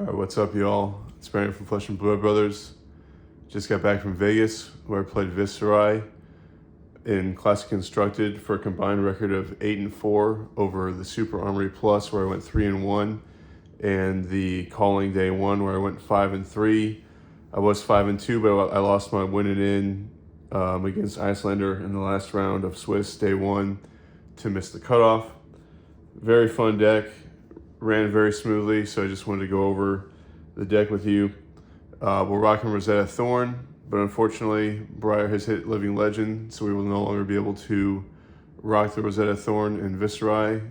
Alright, what's up, y'all? It's Briar from Flesh and Blood Brothers. Just got back from Vegas, where I played Viserai in Classic Constructed for a combined record of 8-4 over the Super Armory Plus, where I went 3-1, and the Calling Day 1, where I went 5-3. I was 5-2, but I lost my winning in against Icelander in the last round of Swiss Day 1 to miss the cutoff. Very fun deck. Ran very smoothly, so I just wanted to go over the deck with you. We're rocking Rosetta Thorn, but unfortunately, Briar has hit Living Legend, so we will no longer be able to rock the Rosetta Thorn in Viserai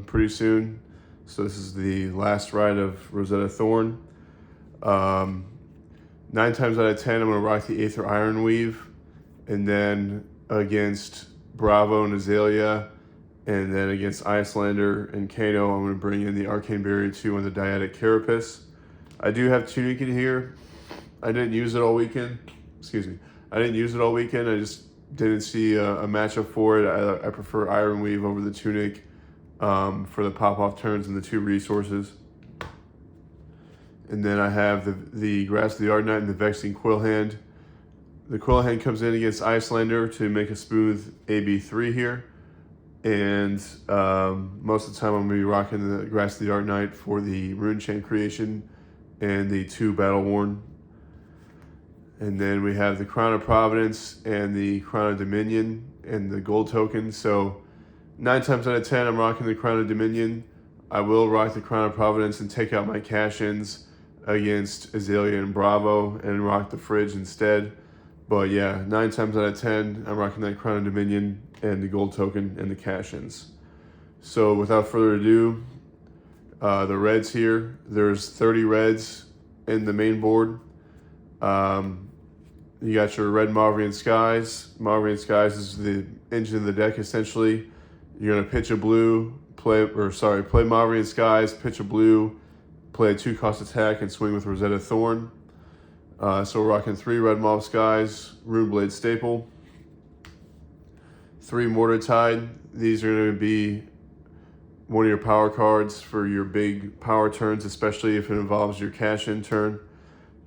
pretty soon. So this is the last ride of Rosetta Thorn. 9 times out of 10, I'm going to rock the Aether Ironweave, and then against Bravo and Azalea, and then against Icelander and Kano, I'm going to bring in the Arcane Barrier 2 and the Dyadic Carapace. I do have Tunic in here. I didn't use it all weekend. Excuse me. I didn't use it all weekend. I just didn't see a matchup for it. I prefer Ironweave over the Tunic for the pop-off turns and the 2 resources. And then I have the Grasp of the Arknight and the Vexing Quillhand. The Quillhand comes in against Icelander to make a smooth AB3 here. And most of the time I'm going to be rocking the Grasp of the Arknight for the Rune Chain creation and the 2 Battle Worn. And then we have the Crown of Providence and the Crown of Dominion and the gold token. So 9 times out of 10 I'm rocking the Crown of Dominion. I will rock the Crown of Providence and take out my cash-ins against Azalea and Bravo and rock the Fridge instead. But yeah, 9 times out of 10 I'm rocking that Crown of Dominion and the gold token and the cash-ins. So without further ado, the reds here, there's 30 reds in the main board. You got your red Mauvrion Skies. Mauvrion Skies is the engine of the deck essentially. You're gonna pitch a blue, play Mauvrion Skies, pitch a blue, play a 2-cost attack and swing with Rosetta Thorn. So we're rocking 3 red Mauv Skies, Runeblade staple. 3 Mordred Tide. These are going to be one of your power cards for your big power turns, especially if it involves your cash-in turn.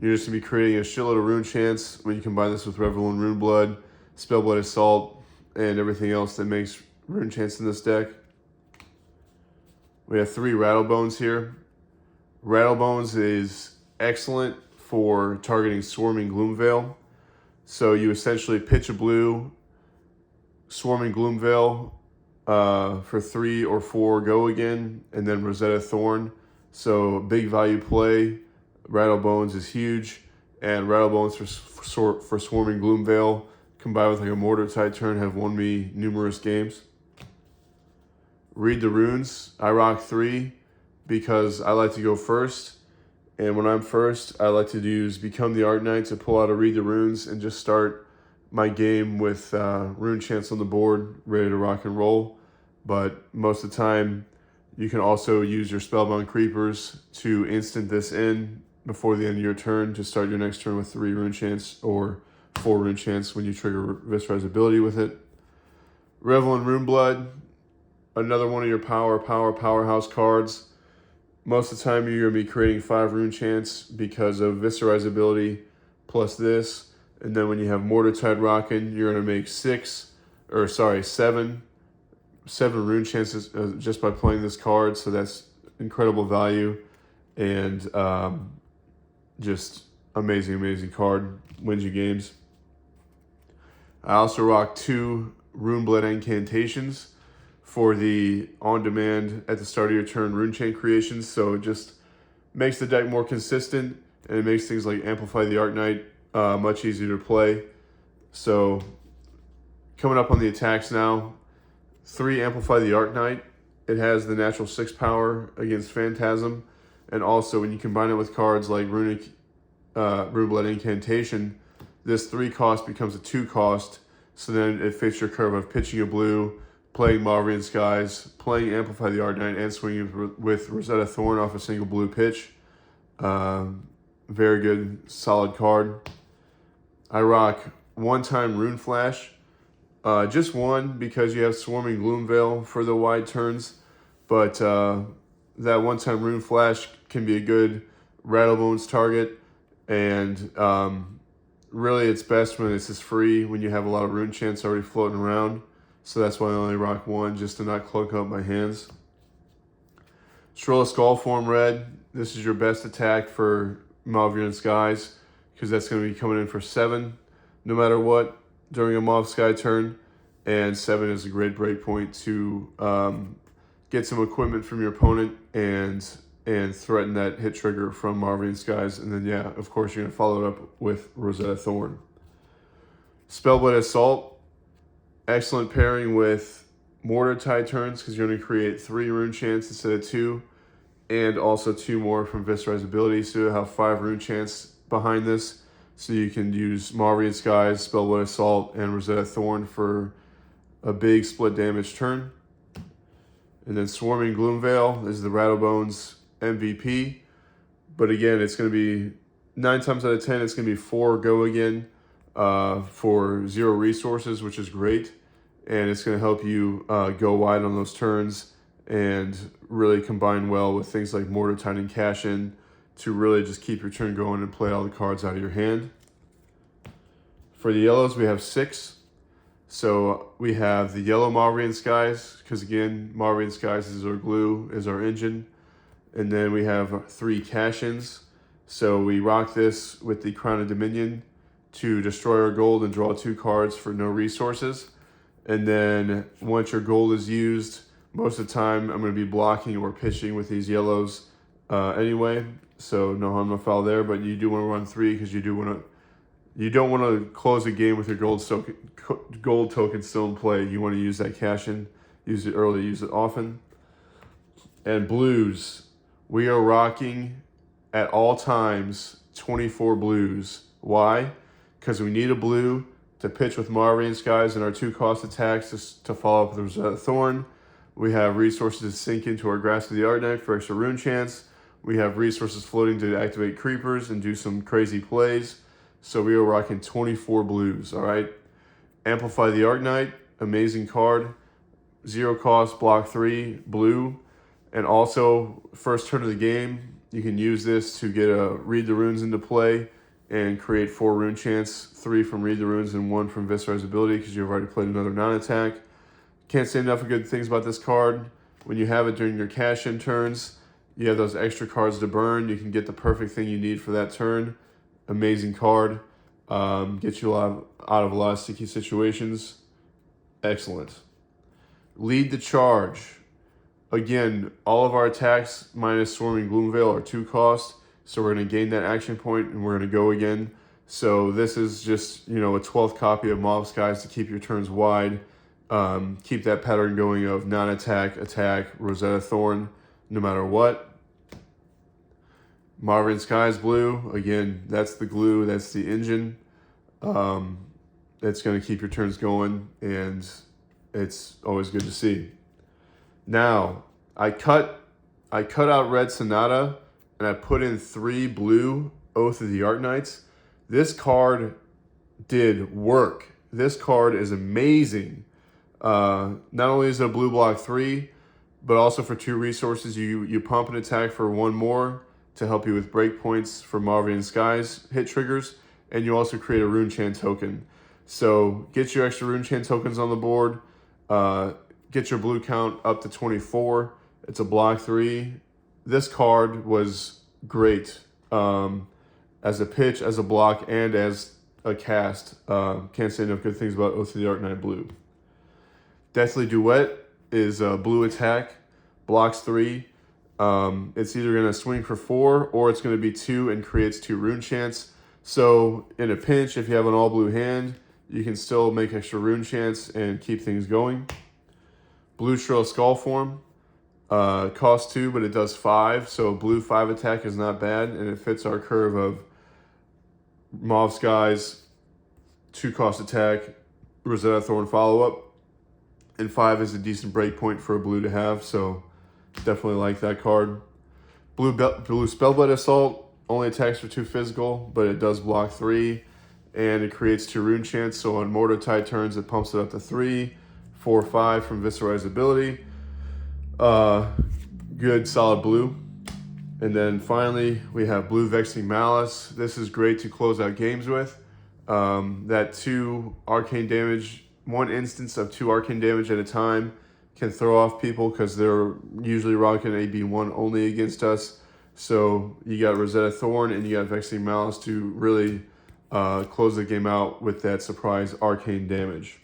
You're just going to be creating a shitload of rune chants when you combine this with Revel and Rune Blood, Spellblade Assault, and everything else that makes rune chants in this deck. We have 3 Rattle Bones here. Rattle Bones is excellent for targeting Swarming Gloomveil. So you essentially pitch a blue, Swarming Gloomveil for 3 or 4 go again, and then Rosetta Thorn. So big value play. Rattle Bones is huge, and Rattle Bones for Swarming Gloomveil combined with like a Mordred Tide turn have won me numerous games. Read the runes. I rock 3 because I like to go first, and when I'm first, I like to use Become the Arknight to pull out a Read the Runes and just start my game with rune chants on the board, ready to rock and roll. But most of the time, you can also use your Spellbound Creepers to instant this in before the end of your turn to start your next turn with 3 rune chants or 4 rune chants when you trigger Viserai's ability with it. Revel and Runeblood, another one of your powerhouse cards. Most of the time, you're going to be creating 5 rune chants because of Viserai's ability plus this. And then when you have Mordred Tide rocking, you're going to make 7 rune chances just by playing this card. So that's incredible value and just amazing card. Wins you games. I also rock 2 Runeblud Incantations for the on-demand at the start of your turn rune chain creations. So it just makes the deck more consistent, and it makes things like Amplify the Arknight much easier to play. So coming up on the attacks now, 3 Amplify the Arknight. It has the natural 6 power against Phantasm, and also when you combine it with cards like Runeblud Incantation, this 3 cost becomes a 2 cost. So then it fits your curve of pitching a blue, playing Mauvrion Skies, playing Amplify the Arknight, and swinging with Rosetta Thorn off a single blue pitch. Very good, solid card. I rock 1-time Rune Flash. Just 1 because you have Swarming Gloomveil for the wide turns. But that one-time Rune Flash can be a good Rattle Bones target, and really it's best when it's just free, when you have a lot of rune chants already floating around. So that's why I only rock one, just to not cloak up my hands. Shrill of Skullform red. This is your best attack for Mauvrion Skies, because that's going to be coming in for 7 no matter what during a Mauv Sky turn. And 7 is a great breakpoint to get some equipment from your opponent and threaten that hit trigger from Mauvrion Skies. And then, yeah, of course, you're going to follow it up with Rosetta Thorn. Spellblade Assault. Excellent pairing with Mordred Tide turns, because you're going to create 3 rune chants instead of 2. And also 2 more from Viserai's ability. So you'll have 5 rune chants behind this. So you can use Mauvrion Skies, Spellblade Assault, and Rosetta Thorn for a big split damage turn. And then Swarming Gloomveil is the Rattle Bones MVP. But again, it's going to be 9 times out of 10, it's going to be 4 go again for 0 resources, which is great. And it's going to help you go wide on those turns and really combine well with things like Mordred Tide and Cash In to really just keep your turn going and play all the cards out of your hand. For the yellows, we have 6. So we have the yellow Mauvrion Skies, because again, Mauvrion Skies is our glue, is our engine. And then we have 3 Cash-Ins. So we rock this with the Crown of Dominion to destroy our gold and draw 2 cards for no resources. And then once your gold is used, most of the time I'm going to be blocking or pitching with these yellows anyway. So no harm, no foul there. But you do want to run 3, because you don't want to close a game with your gold token still in play. You want to use that cash in, use it early, use it often. And blues, we are rocking at all times 24 blues. Why? Because we need a blue to pitch with Mauvrion Skies and our 2-cost attacks to follow up with Rosetta Thorn. We have resources to sink into our Grasp of the Arknight for extra rune chance. We have resources floating to activate creepers and do some crazy plays. So we are rocking 24 blues, all right? Amplify the Arknight, amazing card. 0 cost, block 3, blue. And also, first turn of the game, you can use this to get a Read the Runes into play and create 4 rune chants, 3 from Read the Runes and 1 from Viserai's ability, because you've already played another non-attack. Can't say enough of good things about this card. When you have it during your cash-in turns, you have those extra cards to burn. You can get the perfect thing you need for that turn. Amazing card. Gets you out of a lot of sticky situations. Excellent. Lead the Charge. Again, all of our attacks minus Swarming Gloomveil are 2 cost. So we're going to gain that action point and we're going to go again. So this is just, a 12th copy of Mauv Skies to keep your turns wide. Keep that pattern going of non-attack, attack, Rosetta Thorn, no matter what. Mauvrion Skies blue, again, that's the glue, that's the engine. It's going to keep your turns going, and it's always good to see. Now, I cut out Red Sonata, and I put in 3 blue Oath of the Arknights. This card did work. This card is amazing. Not only is it a blue block 3, but also for 2 resources, you pump an attack for 1 more to help you with breakpoints for Mauvrion Skies hit triggers, and you also create a rune chant token. So get your extra rune chant tokens on the board, get your blue count up to 24. It's a block 3. This card was great as a pitch, as a block, and as a cast. Can't say enough good things about Oath of the Arknight blue. Deathly Duet is a blue attack, blocks 3. It's either going to swing for 4 or it's going to be 2 and creates 2 rune chants. So in a pinch, if you have an all blue hand, you can still make extra rune chants and keep things going. Blue Shrill of Skullform, costs 2, but it does 5. So blue 5 attack is not bad, and it fits our curve of Mauv Skies, 2 cost attack, Rosetta Thorn follow-up. And 5 is a decent breakpoint for a blue to have, so definitely like that card. Blue Spellblade Assault only attacks for 2 physical, but it does block 3, and it creates 2 rune chants. So on Mordred Tide turns, it pumps it up to 3, 4, 5 from Viserai's ability. good solid blue. And then finally, we have Blue Vexing Malice. This is great to close out games with. That 2 arcane damage, 1 instance of 2 arcane damage at a time can throw off people because they're usually rocking AB1 only against us. So you got Rosetta Thorn and you got Vexing Malice to really close the game out with that surprise arcane damage.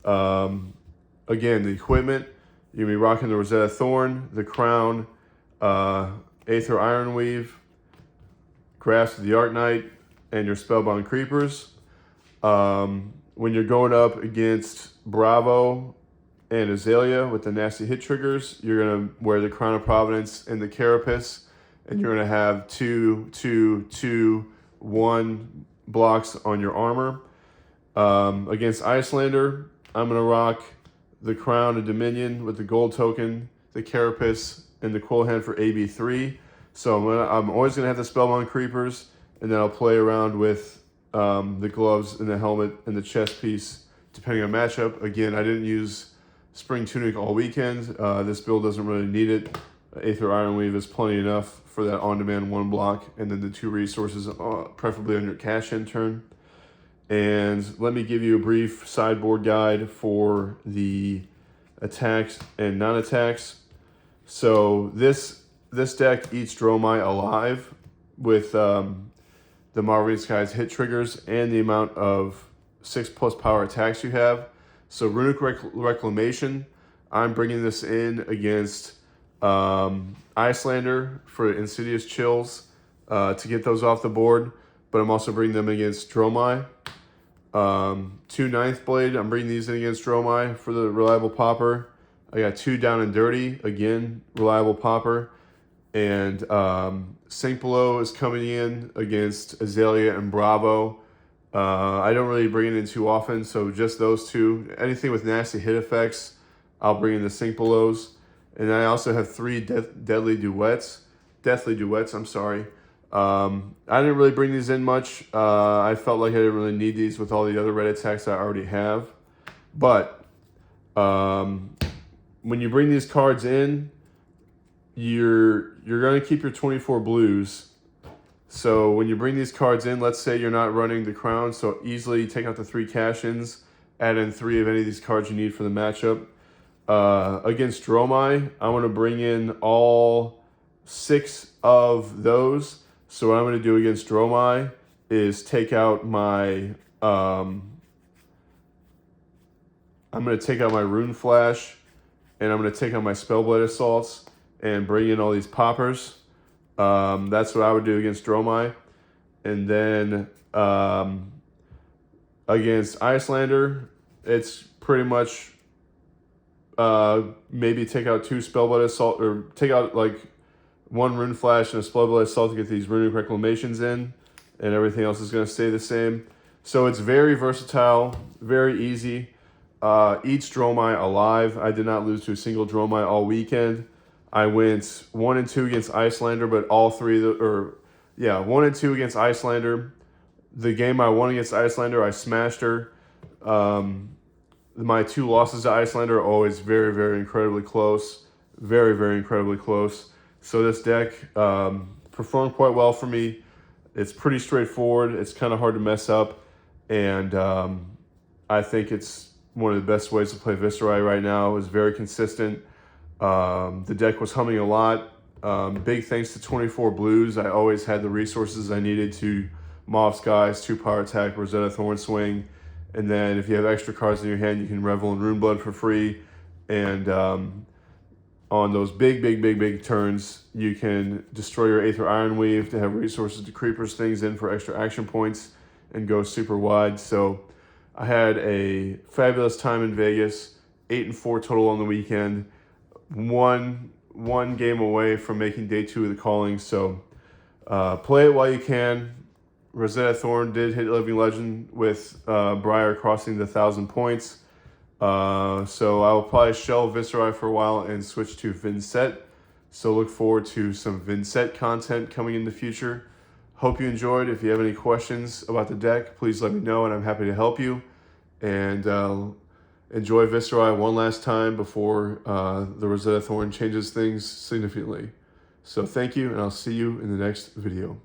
Again, the equipment, you're going to be rocking the Rosetta Thorn, the Crown, Aether Ironweave, Grasp of the Arknight, and your Spellbound Creepers. When you're going up against Bravo and Azalea with the nasty hit triggers, you're going to wear the Crown of Providence and the Carapace, and you're going to have 2, 2, 2, 1 blocks on your armor. Against Icelander, I'm going to rock the Crown of Dominion with the gold token, the Carapace, and the Quill Hand for AB3. So I'm always going to have the Spellbound Creepers, and then I'll play around with the gloves and the helmet and the chest piece, depending on matchup. Again, I didn't use Spring Tunic all weekend. This build doesn't really need it. Aether Ironweave is plenty enough for that on-demand 1 block, and then the 2 resources, preferably on your cash-in turn. And let me give you a brief sideboard guide for the attacks and non-attacks. So this deck eats Dromai alive with the Mauvrion Skies hit triggers and the amount of 6+ power attacks you have. So Runic Reclamation, I'm bringing this in against Icelander for Insidious Chills to get those off the board, but I'm also bringing them against Dromai. 2 Ninth Blade, I'm bringing these in against Dromai for the reliable popper. I got 2 Down and Dirty, again, reliable popper. And Sink Below is coming in against Azalea and Bravo. I don't really bring it in too often, so just those 2. Anything with nasty hit effects, I'll bring in the Sink Belows. And I also have 3 Deathly Duets, I'm sorry. I didn't really bring these in much. I felt like I didn't really need these with all the other red attacks I already have. But when you bring these cards in, you're going to keep your 24 blues. So when you bring these cards in, let's say you're not running the Crown, so easily take out the 3 cash-ins, add in 3 of any of these cards you need for the matchup. Against Dromai, I want to bring in all 6 of those. So what I'm going to do against Dromai is take out my I'm going to take out my Rune Flash, and I'm going to take out my Spellblade Assaults and bring in all these poppers. That's what I would do against Dromai. And then against Icelander, it's pretty much maybe take out 2 Spellblade Assault, or take out like 1 Rune Flash and a Spellblade Assault to get these Runic Reclamations in, and everything else is going to stay the same. So it's very versatile, very easy. Each Dromai alive. I did not lose to a single Dromai all weekend. I went 1 and 2 against Icelander, but all 3 1 and 2 against Icelander. The game I won against Icelander, I smashed her. My 2 losses to Icelander are always very, very incredibly close. Very, very incredibly close. So this deck performed quite well for me. It's pretty straightforward. It's kind of hard to mess up. And I think it's one of the best ways to play Viserai right now. It's very consistent. The deck was humming a lot. Big thanks to 24 Blues. I always had the resources I needed to Mauvrion Skies, 2 power attack, Rosetta Thorn swing. And then if you have extra cards in your hand, you can Revel in Runeblood for free. And on those big turns, you can destroy your Aether Ironweave to have resources to Creepers things in for extra action points and go super wide. So I had a fabulous time in Vegas, 8-4 total on the weekend. One game away from making day 2 of the calling. So play it while you can. Rosetta Thorn did hit Living Legend with Briar crossing the 1,000 points. So I will probably shelve Viserai for a while and switch to Vinset. So look forward to some Vinset content coming in the future. Hope you enjoyed. If you have any questions about the deck, please let me know and I'm happy to help you. And enjoy Viserai one last time before the Rosetta Thorn changes things significantly. So thank you, and I'll see you in the next video.